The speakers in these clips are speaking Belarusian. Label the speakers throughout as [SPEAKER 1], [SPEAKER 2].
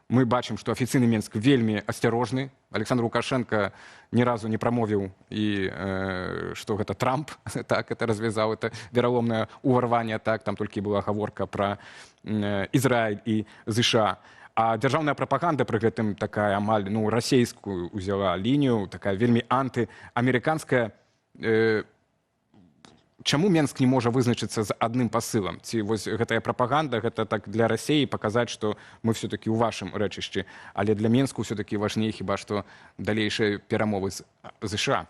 [SPEAKER 1] мы бачым, што афіцыйны Менск вельмі асцярожны. Александр Лукашенко ні разу не прамовіў, і што гэта Трамп так это развязаў, это вераломнае ўварванне, так, там толькі была гаворка пра Ізраіль і ЗША. А дзяржаўная прапаганда пры гэтым такая амаль расейскую ўзяла лінію, такая вельмі антыамерыканская. Чаму Менск не можа вызначыцца з адным пасылам? Ці вось гэтая прапаганда, гэта так для Расіі паказаць, што мы все-таки ў вашым рэчышчы, але для Менску все-таки важней хіба што далейшыя перамовы з ЗША?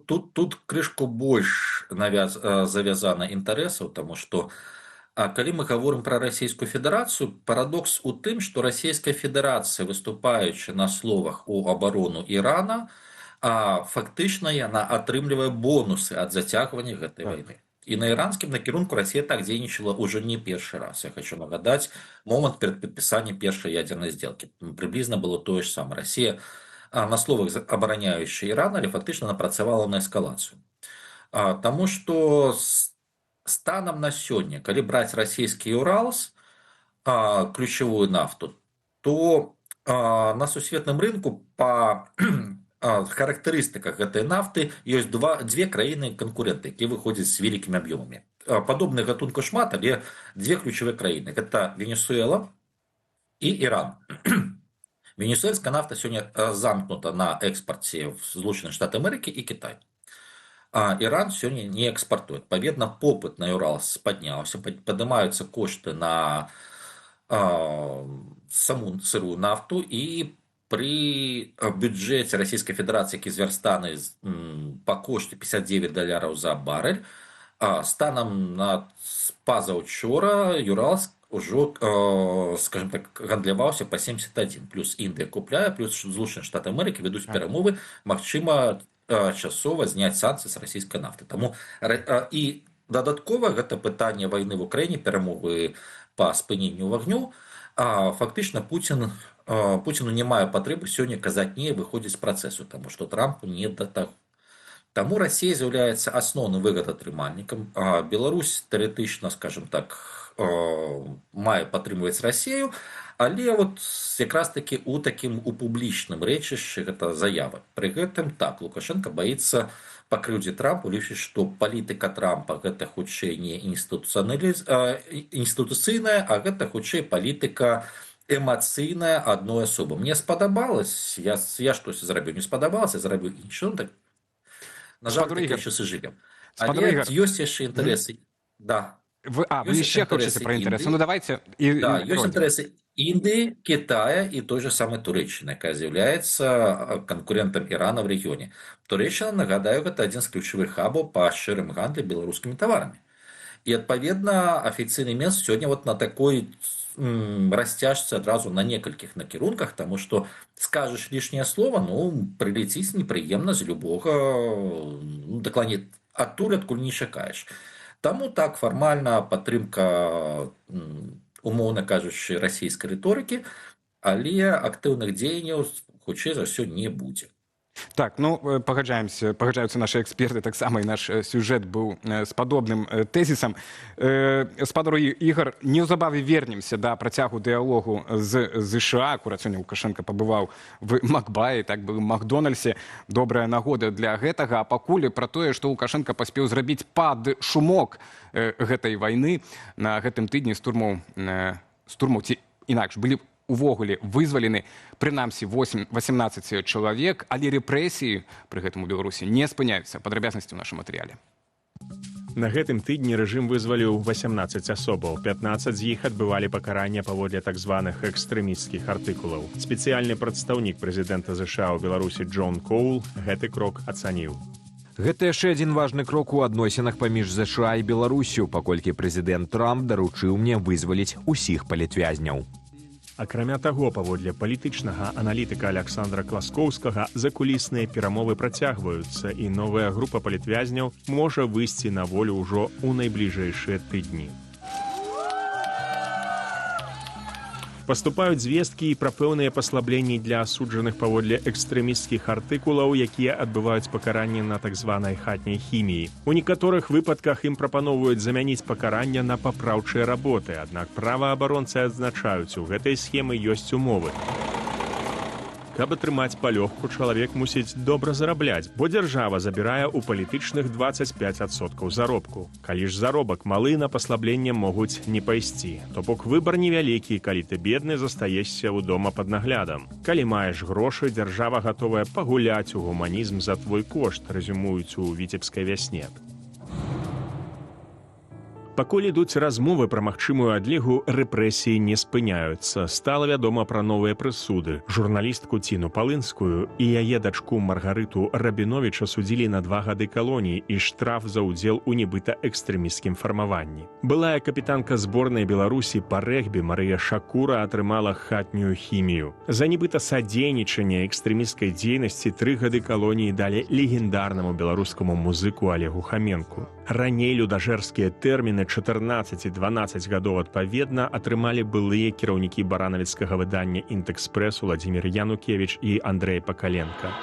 [SPEAKER 2] Тут крышку больш завязана інтарэсаў, таму што калі мы гаворым пра Расійскую Федэрацыю, парадокс у тым, што Расійская Федэрацыя, выступаючы на словах у абарону Ірана, фактычна яна атрымлівае бонусы ад зацягвання гэтай вайны. І на іранскім накірунку Расія так дзейнічала ўжо не першы раз. Я хочу нагадаць момант перад падпісаннем першай ядзернай здзелкі. Прыблізна было тое ж самае. Расія на словах абараняючая Іран, але фактычна напрацавала на эскалацыю. Таму што станам на сёння, калі браць расійскі Уралс, ключавую нафту, то на сусветным рынку па характарыстыках гэтай нафты ёсць дзве краіны-канкуренты, якія выходзяць з вялікімі аб'ёмамі. Падобных гатункаў шмат, але дзве ключавыя краіны. Гэта Венесуэла і Іран. Венесуэльская нафта сёння замкнута на экспарце в Злучаныя Штаты Амерыкі і Кітай. Іран сёння не экспартуе. Адпаведна, попыт на Уралс падняўся, падымаюцца кошты на саму сырую нафту, і при бюджете Российской Федерации, які зверстаны по коште $59 за барель, станом на пазаўчора Юралс ўжо, скажем так, гандляваўся по 71. Плюс Індыя купляе, плюс Злучаныя Штаты Амерыкі ведуць перамовы, магчыма, часова зняць санкцыі з расійскай нафты. Таму і дадаткова гэта пытанне вайны в Украіне, перамовы па спыненню вагню, фактычна Пуціну не мае патрэбы сёння казаць не, выходзіць з працэсу, таму што Трампу не да таго. Таму Расія з'яўляецца асноўным выгадатрымальнікам. Беларусь тэарэтычна, скажем так, мае падтрымліваць Расію, але вот якраз таки у публічным рэчышчы гэта заява. Пры гэтым так, Лукашенко баіцца пакрыўдзіць Трампу, лічыць, што палітыка Трампа гэта хутчэй не інстытуцыйная, а гэта хутчэй палітыка эмацыйная адной асобы. Мне спадабалось, я штось зрабіў, не спадабалася, зрабіў іншы. Так, на жаль, такія часы жывем. Але ёсць яшчэ інтарэсы. Да.
[SPEAKER 1] Вы яшчэ хочаце пра інтарэсы? Ну давайте.
[SPEAKER 2] Да, ёсць інтарэсы Індыі, Китая і той же самой Туреччыны, якая з'яўляецца канкурентам Ірана в рэгіёне. Туреччына, нагадаю, гэта адзін з ключавых хабаў па шчырым гандлі беларускімі таварамі. І адпаведна афіцыйны Менск сёння вот на такой расцяжцы адразу на некалькіх накірунках, таму што скажаш лішняе слова, прылеціць непрыемна з любога, дакладней, адтуль, адкуль не чакаеш. Таму так, фармальна падтрымка, умоўна кажучы, расійскай рыторыкі, але актыўных дзеянняў, хутчэй за ўсё, не будзе.
[SPEAKER 1] Так, пагаджаюцца нашы эксперты, таксама і наш сюжэт быў з падобным тэзісам. Спадару Ігар, неўзабаве вернемся да працягу дыялогу з ЗША. Акурат сёння Лукашенко пабываў в Макбаі, так бы в Макдональдсе. Добрая нагода для гэтага. А пакуль пра тое, што Лукашенко паспеў зрабіць пад шумок гэтай вайны. На гэтым тыдні з турмаў, ці інакш, былі увогуле вызвалены прынамсі 18 чалавек, але рэпрэсіі пры гэтым у Беларусі не спыняюцца. Падрабязнасці ў нашым матэрыяле.
[SPEAKER 3] На гэтым тыдні рэжым вызваліў 18 асобаў. 15 з іх адбывалі пакаранне паводле так званых экстрэмісцкіх артыкулаў. Спецыяльны прадстаўнік прэзідэнта ЗША ў Беларусі Джон Коул гэты крок ацаніў.
[SPEAKER 4] Гэта яшчэ адзін важны крок у адносінах паміж ЗША і Беларусю, паколькі прэзідэнт Трамп даручыў мне вызваліць усіх палітвязняў.
[SPEAKER 3] Акрамя таго, паводле палітычнага аналітыка Александра Класкоўскага, закулісныя перамовы працягваюцца, і новая група палітвязняў можа выйсці на волю ўжо ў найбліжэйшыя тыдні. Паступаюць звесткі і пра пэўныя паслабленні для асуджаных паводле экстрэмісцкіх артыкулаў, якія адбываюць пакаранне на так званай хатняй хіміі. У некаторых выпадках ім прапаноўваюць замяніць пакаранне на папраўчыя работы, аднак праваабаронцы адзначаюць, у гэтай схемы ёсць умовы. Каб атрымаць палёгку, чалавек мусіць добра зарабляць, бо дзяржава забірае ў палітычных 25% заробку. Калі ж заробак малы, на паслабленне могуць не пайсці. То бок выбар невялікі, калі ты бедны, застаешся ў дома пад наглядам. Калі маеш грошы, дзяржава гатовая пагуляць у гуманізм за твой кошт, рэзюмуюць у віцебскай вясне. Пакуль ідуць размовы пра магчымую адлігу, рэпрэсіі не спыняюцца. Стала вядома пра новыя прысуды. Журналістку Ціну Палынскую і яе дачку Маргарыту Рабіновіча судзілі на 2 гады калоніі і штраф за ўдзел у нібыта экстрэмісцкім фармаванні. Былая капітанка зборнай Беларусі па рэгбі Марыя Шакура атрымала хатнюю хімію. За нібыта садзейнічанне экстрэмісцкай дзейнасці 3 гады калоніі далі легендарнаму беларускаму музыку Олегу Хаменку. Раней людажэрскія тэрміны 14 і 12 гадоў адпаведна атрымалі былыя кіраўнікі баранавіцкага выдання «Інтэкспрэс» Уладзімір Янукевіч і Андрэй Пакаленка.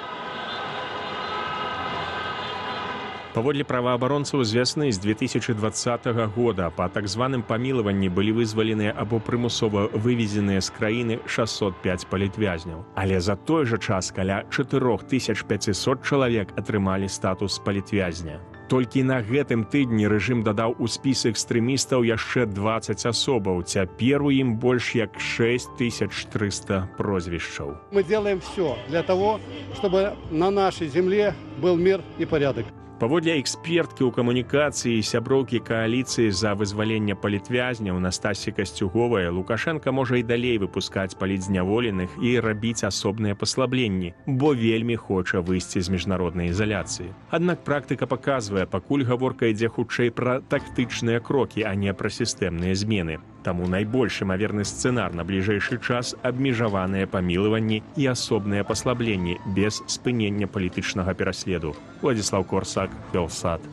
[SPEAKER 3] Паводле праваабаронцаў з вясны з 2020 года па так званым памілаванні былі вызваленыя або прымусова вывезеныя з краіны 605 палітвязняў. Але за той жа час каля 4500 чалавек атрымалі статус палітвязня. Толькі на гэтым тыдні рэжым дадаў у спіс экстрэмістаў яшчэ 20 асобаў. Цяпер у ім больш як 6300 прозвішчаў.
[SPEAKER 5] Мы делаем все для того, чтобы на нашей земле был мир и порядок.
[SPEAKER 3] Паводле эксперткі ў камунікацыі і сяброўкі кааліцыі за вызваленне палітвязняў Настасі Касцюговай, Лукашенка можа і далей выпускаць палітзняволеных і рабіць асобныя паслабленні, бо вельмі хоча выйсці з міжнароднай ізаляцыі. Аднак практыка паказвае, пакуль гаворка ідзе хутчэй пра тактычныя крокі, а не пра сістэмныя змены. Таму найбольш імаверны сцэнар на бліжэйшы час абмежаваныя памілаванні і асобныя паслабленні без спынення палітычнага пераследу. Владзіслаў Корсак, Белсат.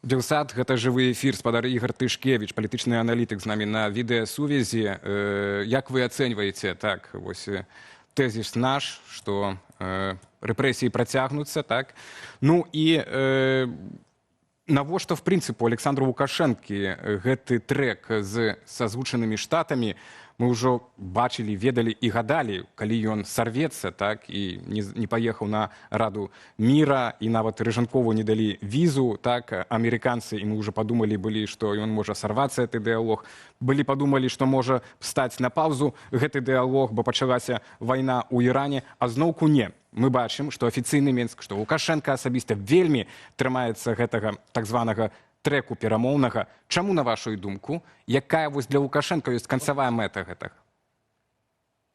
[SPEAKER 1] Белсат, гэта жывы эфір, спадар Ігар Тышкевіч, палітычны аналітык з намі на відэасувязі. Як вы ацэньваеце так, вось тэзіс наш, што рэпрэсіі працягнуцца, так? Ну і навошта, в прынцыпу, Александру Лукашэнкі гэты трэк з сазвучанымі штатамі мы ўжо бачылі, ведалі і гадалі, калі ён сарвецца, так, і не паехаў на Раду міра, і нават Рыжанкову не далі візу, так, амерыканцы, і мы ўжо падумалі былі, што ён можа сарвацца, гэты дыялог. Былі падумалі, што можа стаць на паўзу гэты дыялог, бо пачалася вайна ў Іране, а зноўку не. Мы бачым, што афіцыйны Мінск, што Лукашенка асабіста вельмі трымаецца гэтага так званага трэку перамоўнага. Чаму, на вашу думку, якая вось для Лукашенка ёсць канцавая мэта гэтага?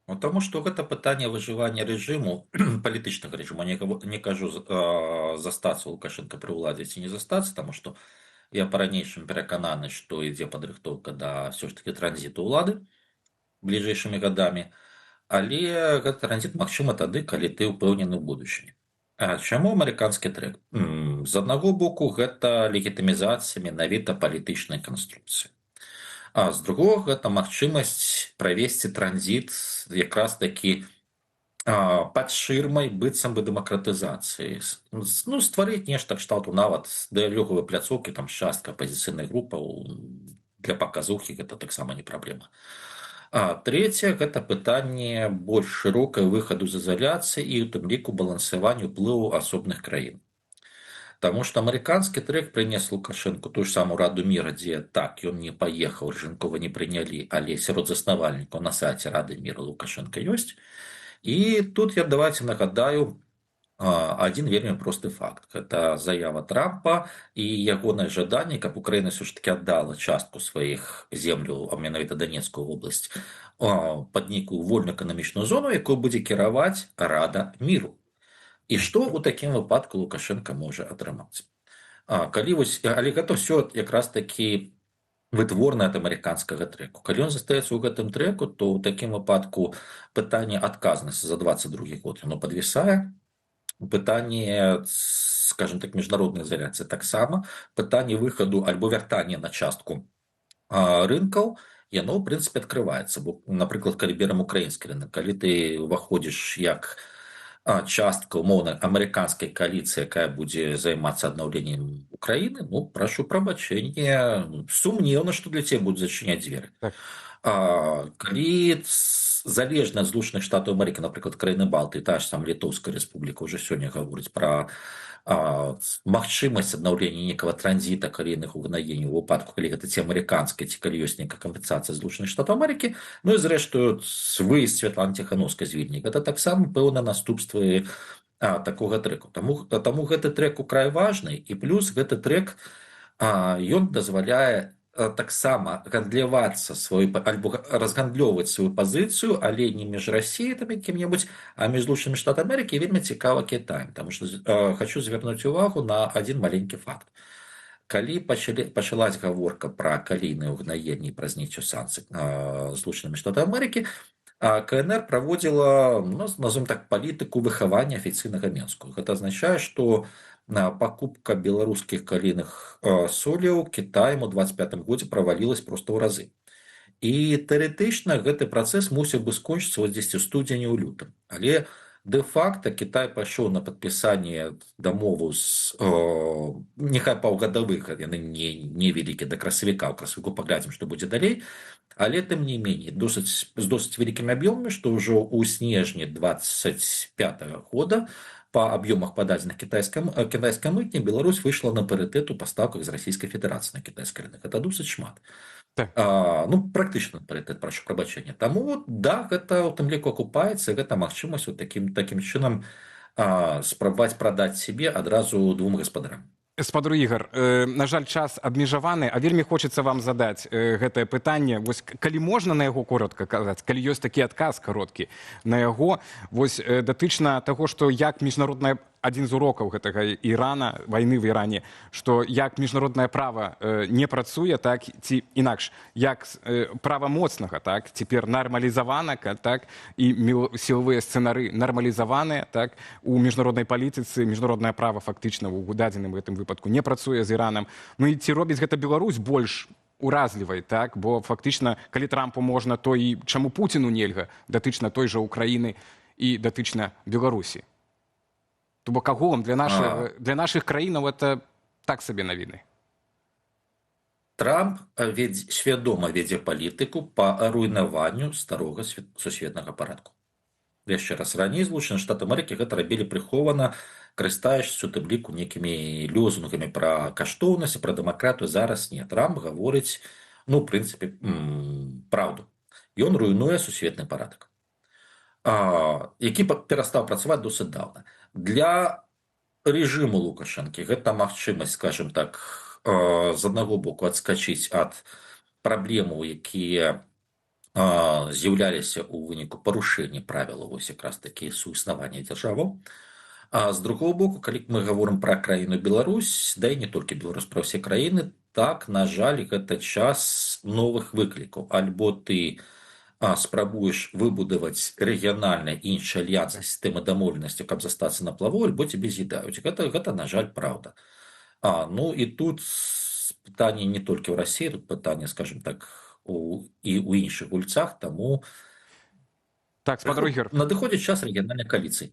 [SPEAKER 2] Ну, тому што гэта пытанне выжывання рэжыму, палітычнага рэжыму. Не кажу застацца Лукашенка пры ўладзе ці не застацца, таму што я па-ранейшым перакананы, што ідзе падрыхтоўка да ўсё ж такі транзіту ўлады бліжэйшымі гадамі. Але гэты транзіт магчыма тады, калі ты ўпэўнены ў будучыні. А чаму амерыканскі трэк? З аднаго боку, гэта легітымізацыя менавіта палітычнай канструкцыі. А з другога, гэта магчымасць правесці транзіт якраз такі пад шырмай быццам бы дэмакратызацыі. Ну, стварыць нешта кшталту нават дыялогавай пляцоўкі, там частка апазіцыйных групаў для паказухі, гэта таксама не праблема. А трэцяе, гэта пытанне больш шырокай выхаду з ізаляцыі і у тым ліку балансаванню ўплыву асобных краін. Таму што амерыканскі трэк прынес Лукашэнку тую ж самую Раду міра, дзе так, ён не паехаў, Рыжанкова не прынялі, але сярод заснавальнікаў на сайце Рады міра Лукашенка ёсць. І тут я давайте нагадаю один вельмі просты факт. Гэта заява Трампа і ягонае жаданне, каб Украіна ўсё ж такі аддала частку сваіх земляў, а менавіта Донецкую вобласць, пад нейкую вольную эканамічную зону, якую будзе кіраваць Рада міру. І што ў такім выпадку Лукашенка можа атрымаць? Але гэта ўсё якраз такі вытворны ад амерыканскага трэку. Калі ён застаецца ў гэтым трэку, то ў такім выпадку пытанне адказнасці за 22 год яно падвісае. Пытанне, скажем так, міжнароднай ізаляцыі таксама, пытанне выхаду альбо вяртання на частку рынкаў, яно, в прынцыпе, адкрываецца. Бо, напрыклад, калі берам украінскі рынок, калі ты ўваходзіш як частка, умоўна, амерыканскай кааліцыі, якая будзе займацца аднаўленнем Украіны, ну, прашу прабачэння, сумнеўна, што для цябе будуць зачыняць дзверы.
[SPEAKER 1] Так.
[SPEAKER 2] Калі залежна ад Злучаных Штатаў Амерыкі, напрыклад, краіны Балтыі, та ж сам Літоўская рэспубліка ўжо сёння гаворыць пра магчымасць аднаўлення некага транзіта калійных угнаенняў у выпадку, калі гэта ці амерыканская, ці калі ёсць нейкая кампенсацыя Злучаных Штатаў Амерыкі, ну і зрэшты выезд Святланы Ціханаўскай з Вільні. Гэта таксама пэўна наступствы такога трэку. Таму гэты трэк украй важны, і плюс гэты трэк ён дазваляе таксама гандлявацца альбо разгандлёваць сваю пазіцыю, але не між Расіяй там якім-небудзь, а між Злучанымі Штатамі Амерыкі, вельмі цікава Кітаем. Таму што хачу звярнуць увагу на адзін маленькі факт. Калі пачалась гаворка пра калійныя ўгнаенні і пра зніццё санкцый Злучанымі Штатамі Амерыкі, КНР праводзіла, назовем так, палітыку выхавання афіцыйнага Менску. Гэта азначае, што пакупка беларускіх калійных соляў Кітаем у 25 годзе правалілась проста ў разы. І тэарэтычна гэты працэс мусіў бы скончыцца вось дзесьці ў студзені, ў лютым. Але дэ-факта Кітай пайшоў на падпісанне дамову з няхай паўгадавых, яны не вялікія, да красавіка, ў красавіку паглядзім, што будзе далей, але тым не меней з досыць вялікімі аб'ёмамі, што ўжо ў снежні 25 года па аб'ёмах пададзеных кітайскай мытні Беларусь выйшла на парытэт у пастаўках з Расійскай Федэрацыі на кітайскі рынок. Гэта досыць шмат.
[SPEAKER 1] Так.
[SPEAKER 2] Ну, практычна парытэт, прашу прабачэння. Таму, да, гэта ў тым ліку акупаецца, гэта магчымасць такім чынам спрабаваць прадаць сябе адразу двум гаспадарам.
[SPEAKER 1] Спадар Ігар, на жаль, час абмежаваны, а вельмі хочацца вам задаць гэтае пытанне. Вось калі можна на яго коротка казаць, калі ёсць такі адказ кароткі на яго, вось датычна таго, што як міжнародная, адзін з урокаў гэтага Ірана, вайны в Іране, што як міжнароднае права не працуе, так, ці інакш, як права моцнага, так, цяпер нармалізавана, так, і сілавыя сцэнары нармалізаваныя, так, у міжнароднай палітыцы, міжнароднае права фактычна ў дадзеным гэтым выпадку не працуе з Іранам. Ну і ці робіць гэта Беларусь больш уразлівай, так, бо фактычна, калі Трампу можна, то і чаму Пуціну нельга, датычна той жа Украіны і датычна Беларусі. То бок агулам для нашых краінаў это так сабе навіны.
[SPEAKER 2] Трамп свядома вядзе палітыку па руйнаванню старога сусветнага парадку. Яшчэ раз, раней Злучаныя Штаты Амерыкі гэта рабілі прыхована, карыстаючыся у тым ліку нейкімі лозунгамі пра каштоўнасць, пра дэмакратыю. Зараз не. Трамп гаворыць, ну, в прынцыпе, праўду. Ён руйнуе сусветны парадак, які перастаў працаваць досыць даўна. Для рэжыму Лукашэнкі гэта магчымасць, скажем так, з аднаго боку адскачыць ад праблемаў, якія з'яўляліся ў выніку парушэння правілаў вось якраз такі суіснавання дзяржаваў. А з другого боку, калі мы гаворым пра краіну Беларусь, да і не толькі Беларусь, пра ўсе краіны, так, на жаль, гэта час новых выклікаў. Альбо ты спрабуеш выбудаваць рэгіянальна іншы альянс, сістэмы дамоўленасці, каб застацца на плаву, альбо цябе з'едаюць. Гэта, на жаль, праўда. Ну і тут пытанне не толькі ў Расіі, тут пытанне, скажем так, і ў іншых гульцах, таму
[SPEAKER 1] Так, спадар Ігар.
[SPEAKER 2] надыходзіць час рэгіянальнай кааліцыі.